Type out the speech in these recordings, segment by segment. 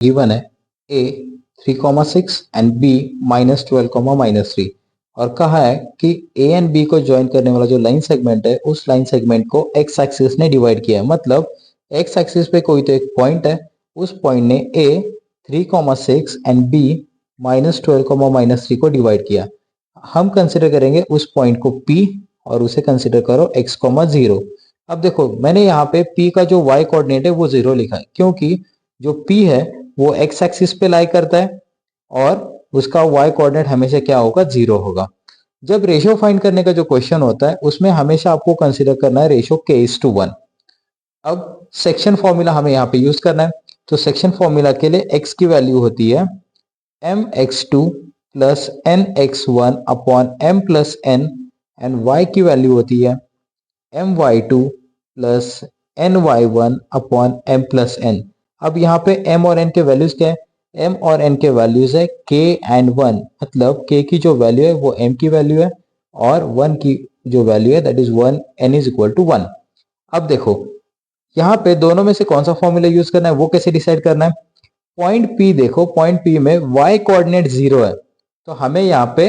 Given है a 3,6 and b -12, और कहा है कि a एंड b को ज्वाइन करने वाला जो लाइन सेगमेंट है उस लाइन सेगमेंट को x एक्सिस ने डिवाइड किया है। मतलब x एक्सिस पे कोई तो एक पॉइंट है, उस पॉइंट ने a 3,6 एंड b -12, को डिवाइड किया। हम कंसिडर करेंगे उस पॉइंट को p और उसे कंसिडर करो x, 0। अब देखो मैंने यहाँ पे p का जो y कोऑर्डिनेट है वो 0 लिखा है, क्योंकि जो p है वो x एक्सिस पे लाई करता है और उसका y कोऑर्डिनेट हमेशा क्या होगा, 0 होगा। जब रेशियो फाइंड करने का जो क्वेश्चन होता है उसमें हमेशा आपको कंसीडर करना है रेशियो k:1। अब सेक्शन फॉर्मूला हमें यहाँ पे यूज करना है, तो सेक्शन फॉर्मूला के लिए x की वैल्यू होती है mx2 plus nx1 upon m plus n, and y की वैल्यू होती है my2 plus ny1 upon m plus n। अब यहाँ पे m और n के वैल्यूज क्या है, m और n के वैल्यूज है k एंड 1, मतलब k की जो वैल्यू है वो m की वैल्यू है और 1 की जो वैल्यू है that is 1, n is equal to 1। अब देखो यहाँ पे दोनों में से कौन सा फॉर्मूला यूज करना है वो कैसे डिसाइड करना है। पॉइंट P देखो, पॉइंट P में y कोऑर्डिनेट 0 है, तो हमें यहाँ पे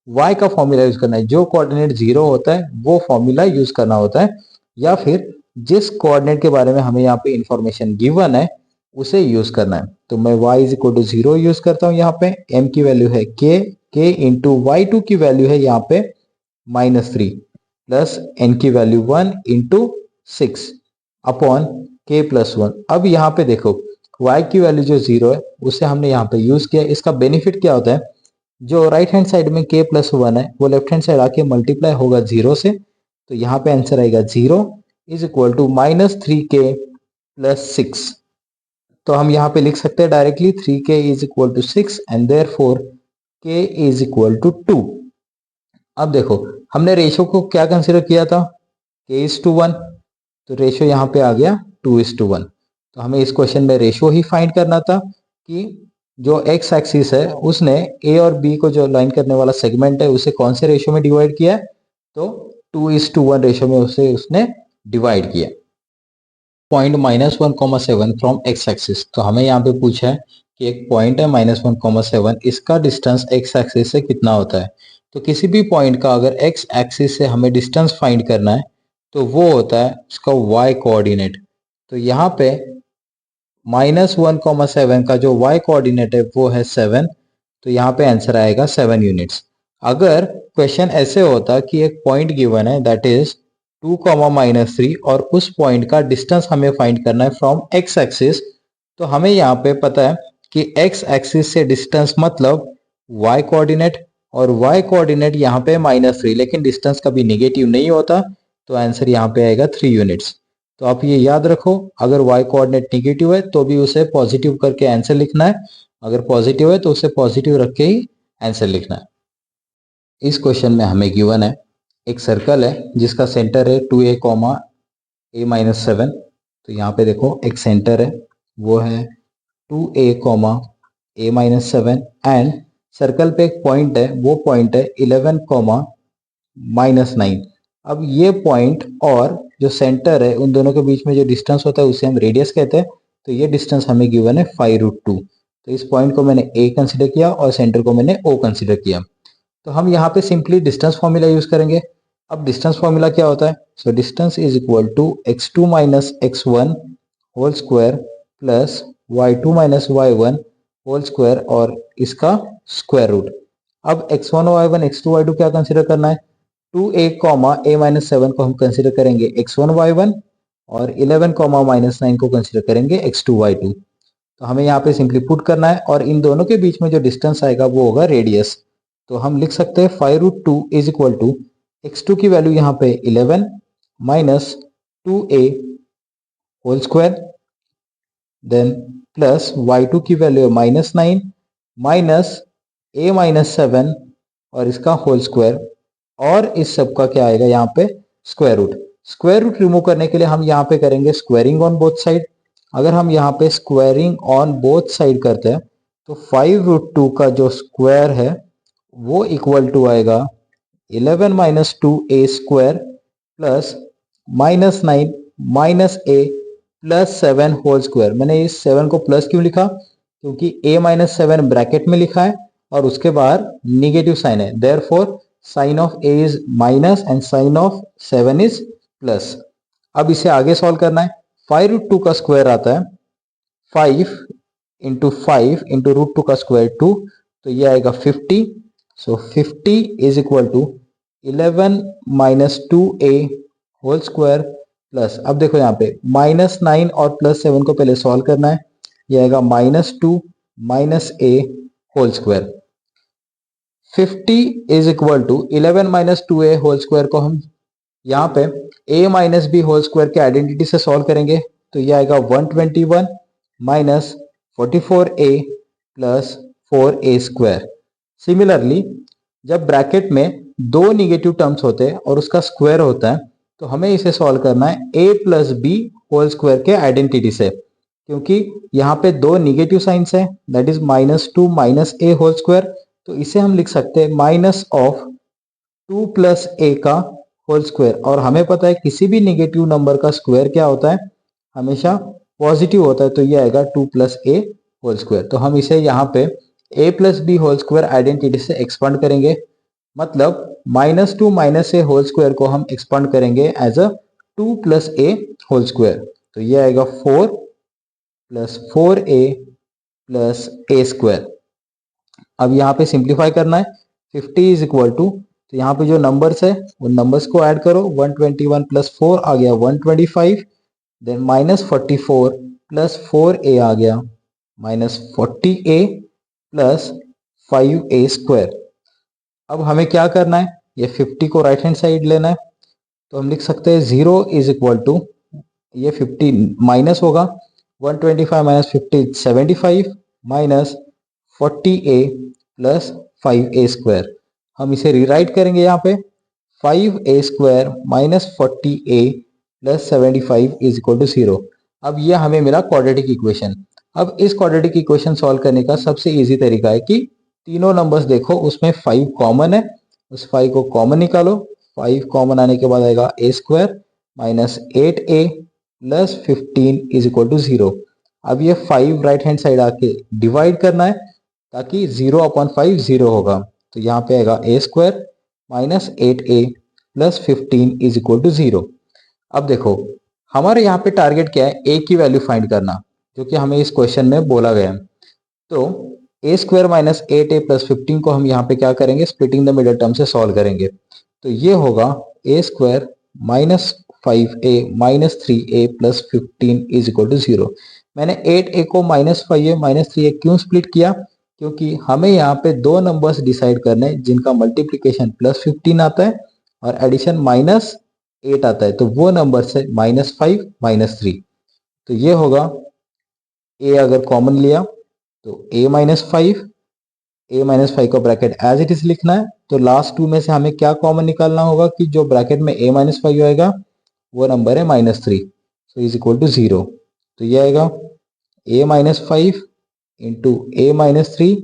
y का फॉर्मूला यूज करना है। जो कोऑर्डिनेट 0 होता है वो फॉर्मूला यूज करना होता है, या फिर जिस कोऑर्डिनेट के बारे में हमें यहाँ पे इंफॉर्मेशन गिवन है उसे यूज करना है। तो मैं y is equal to 0 use करता हूँ। यहाँ पे m की वैल्यू है k इंटू y2 की वैल्यू है यहाँ पे -3 प्लस n की value 1 into 6 upon k plus 1। अब यहाँ पे देखो y की वैल्यू जो 0 है उसे हमने यहाँ पे यूज किया। इसका बेनिफिट क्या होता है, जो राइट हैंड साइड में k प्लस 1 है वो लेफ्ट हैंड साइड आके मल्टीप्लाई होगा 0 से, तो यहाँ पे आंसर आएगा 0 is equal to -3k plus 6। तो हम यहाँ पे लिख सकते हैं directly 3k is equal to 6 and therefore k is equal to 2। अब देखो हमने रेशियो को क्या कंसिडर किया था, k:1, तो रेशियो यहाँ पे आ गया 2:1। तो हमें इस क्वेश्चन में रेशियो ही फाइंड करना था कि जो x एक्सिस है उसने a और b को जो लाइन करने वाला सेगमेंट है उसे कौन से रेशियो में डिवाइड किया है, तो 2:1 रेशियो में उसे उसने डिवाइड किया। पॉइंट -1,7 फ्रॉम x एक्सिस, तो हमें यहाँ पे पूछा है कि एक पॉइंट है -1,7, इसका डिस्टेंस x एक्सिस से कितना होता है। तो किसी भी पॉइंट का अगर x एक्सिस से हमें डिस्टेंस फाइंड करना है तो वो होता है उसका y कोऑर्डिनेट। तो यहाँ पे -1,7 का जो y कोऑर्डिनेट है वो है 7, तो यहाँ पे आंसर आएगा 7 यूनिट्स। अगर क्वेश्चन ऐसे होता कि एक पॉइंट गिवन है दैट इज 2, -3 और उस पॉइंट का डिस्टेंस हमें फाइंड करना है फ्रॉम x एक्सिस, तो हमें यहाँ पे पता है कि x एक्सिस से डिस्टेंस मतलब y कोऑर्डिनेट, और y कोऑर्डिनेट यहाँ पे -3, लेकिन डिस्टेंस कभी निगेटिव नहीं होता, तो आंसर यहाँ पे आएगा 3 यूनिट्स। तो आप ये याद रखो, अगर y कोऑर्डिनेट निगेटिव है तो भी उसे पॉजिटिव करके आंसर लिखना है, अगर पॉजिटिव है तो उसे पॉजिटिव रख के ही आंसर लिखना है। इस क्वेश्चन में हमें गिवन है एक सर्कल है जिसका सेंटर है 2a, a-7। तो यहाँ पे देखो एक सेंटर है वो है 2a, a-7, एंड सर्कल पे एक पॉइंट है वो पॉइंट है 11, -9। अब ये पॉइंट और जो सेंटर है उन दोनों के बीच में जो डिस्टेंस होता है उसे हम रेडियस कहते हैं। तो ये डिस्टेंस हमें गिवन है 5√2। तो इस पॉइंट को मैंने a कंसिडर किया और सेंटर को मैंने o कंसिडर किया। तो हम यहाँ पे सिंपली डिस्टेंस फॉर्मूला यूज करेंगे। अब डिस्टेंस फॉर्मूला क्या होता है, so distance is equal to x2 minus x1 whole square plus y2 minus y1 whole square और इसका स्क्वायर रूट। अब x1 y1 x2 y2 क्या कंसिडर करना है, 2a, a-7 को हम कंसिडर करेंगे x1 y1 और 11, -9 को कंसिडर करेंगे x2 y2। तो हमें यहाँ पे सिंपली पुट करना है और इन दोनों के बीच में जो डिस्टेंस आएगा वो होगा रेडियस। तो हम लिख सकते हैं 5√2 इज इक्वल टू x2 की वैल्यू यहाँ पे 11 minus 2a whole square, then plus y2 की वैल्यू है -9 माइनस a-7 और इसका होल स्क्वायर, और इस सब का क्या आएगा यहाँ पे square root. Square root remove करने के लिए हम यहाँ पे करेंगे स्क्वायरिंग ऑन बोथ साइड। अगर हम यहाँ पे स्क्वायरिंग ऑन बोथ साइड करते हैं तो 5√2 का जो स्क्वायर है वो इक्वल टू आएगा 11 minus 2a square plus -9 minus a plus 7 whole square. मैंने इस 7 को प्लस क्यों लिखा, क्योंकि a-7 ब्रैकेट में लिखा है और उसके बाहर निगेटिव साइन है, therefore sign of a is minus and sign of 7 is plus. अब इसे आगे सॉल्व करना है। 5√2 का स्क्वायर आता है 5 इंटू 5 इंटू √2 का स्क्वायर 2, तो ये आएगा 50। So 50 is equal to 11 minus 2a whole square plus, अब देखो यहाँ पे -9 और +7 को पहले सॉल्व करना है। ये आएगा -2 minus a whole square. 50 is equal to 11 minus 2a whole square को हम यहाँ पे a minus b whole square के आइडेंटिटी से सॉल्व करेंगे, तो ये आएगा 121 minus 44a plus 4a square. Similarly जब ब्रैकेट में दो निगेटिव टर्म्स होते हैं और उसका स्क्वायर होता है, तो हमें इसे सॉल्व करना है a plus B whole square के आइडेंटिटी से, क्योंकि यहाँ पे दो निगेटिव साइंस है, that is -2 minus a whole square, तो इसे हम लिख सकते हैं माइनस ऑफ 2 प्लस a का होल स्क्वायर। और हमें पता है किसी भी निगेटिव नंबर का स्क्वायर क्या होता है, हमेशा पॉजिटिव होता है, तो ये आएगा 2 प्लस a होल स्क्वायर। तो हम इसे यहाँ पे a plus B whole square identity से एक्सपांड करेंगे, मतलब -2 माइनस a होल स्क्वायर को हम एक्सपांड करेंगे as a 2 plus a whole square, तो ये आएगा 4 plus 4a plus a square. अब यहाँ पे सिंप्लीफाई करना है। 50 इज इक्वल टू, तो यहाँ पे जो नंबर्स है उन नंबर्स को ऐड करो, 121 प्लस 4 आ गया 125, देन माइनस 44 प्लस 4a आ गया minus 40a plus 5a square. अब हमें क्या करना है, ये 50 को राइट हैंड साइड लेना है, तो हम लिख सकते हैं 0 इज इक्वल टू, ये 50 माइनस होगा 125 minus 50 75 minus 40a plus 5a square. हम इसे रीराइट करेंगे यहाँ पे 5a square minus 40a plus 75 is equal to 0। अब ये हमें मिला क्वाड्रेटिक इक्वेशन। अब इस क्वाड्रेटिक इक्वेशन सॉल्व करने का सबसे इजी तरीका है कि तीनों नंबर्स देखो उसमें 5 कॉमन है, उस 5 को कॉमन निकालो। 5 कॉमन आने के बाद आएगा a square minus 8a plus 15 is equal to 0। अब ये 5 राइट हैंड साइड आके डिवाइड करना है, ताकि 0/5 0 होगा, तो यहाँ पे आएगा a square minus 8a plus 15 is equal to 0। अब देखो हमारे यहाँ पे टारगेट क्या है, a की वैल्यू फाइंड करना, जो कि हमें इस क्वेश्चन में बोला गया है। तो a square minus 8a plus 15 को हम यहाँ पे क्या करेंगे, स्प्लिटिंग द मिडल टर्म से सॉल्व करेंगे, तो ये होगा a square minus 5a minus 3a plus 15 is equal to 0। मैंने 8a को माइनस 5a माइनस 3a क्यों स्प्लिट किया, क्योंकि हमें यहाँ पे दो नंबर्स डिसाइड करने हैं जिनका मल्टीप्लीकेशन प्लस 15 आता है और एडिशन माइनस 8 आता है, तो वो नंबर है -5 -3। तो ये होगा a, अगर कॉमन लिया तो a माइनस 5 का ब्रैकेट एज इट इज लिखना है। तो लास्ट टू में से हमें क्या कॉमन निकालना होगा कि जो ब्रैकेट में a-5 आएगा वो नंबर है -3, सो इज इक्वल टू 0। तो ये आएगा a-5 into a-3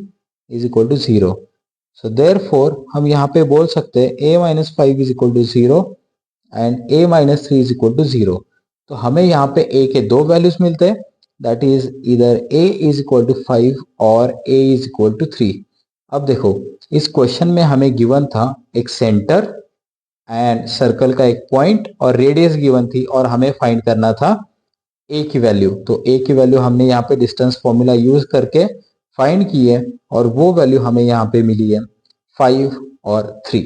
is equal to 0। So therefore हम यहाँ पे बोल सकते हैं a-5 is equal to 0 and a-3 is equal to 0। तो हमें यहाँ पे a के दो वैल्यूज मिलते हैं, दैट इज इधर a इज इक्वल टू 5 और a इज इक्वल टू 3। अब देखो इस क्वेश्चन में हमें गिवन था एक सेंटर एंड सर्कल का एक पॉइंट और रेडियस गिवन थी, और हमें फाइंड करना था a की वैल्यू। तो a की वैल्यू हमने यहाँ पे डिस्टेंस फॉर्मूला यूज करके फाइंड की है, और वो वैल्यू हमें यहाँ पे मिली है 5 और 3।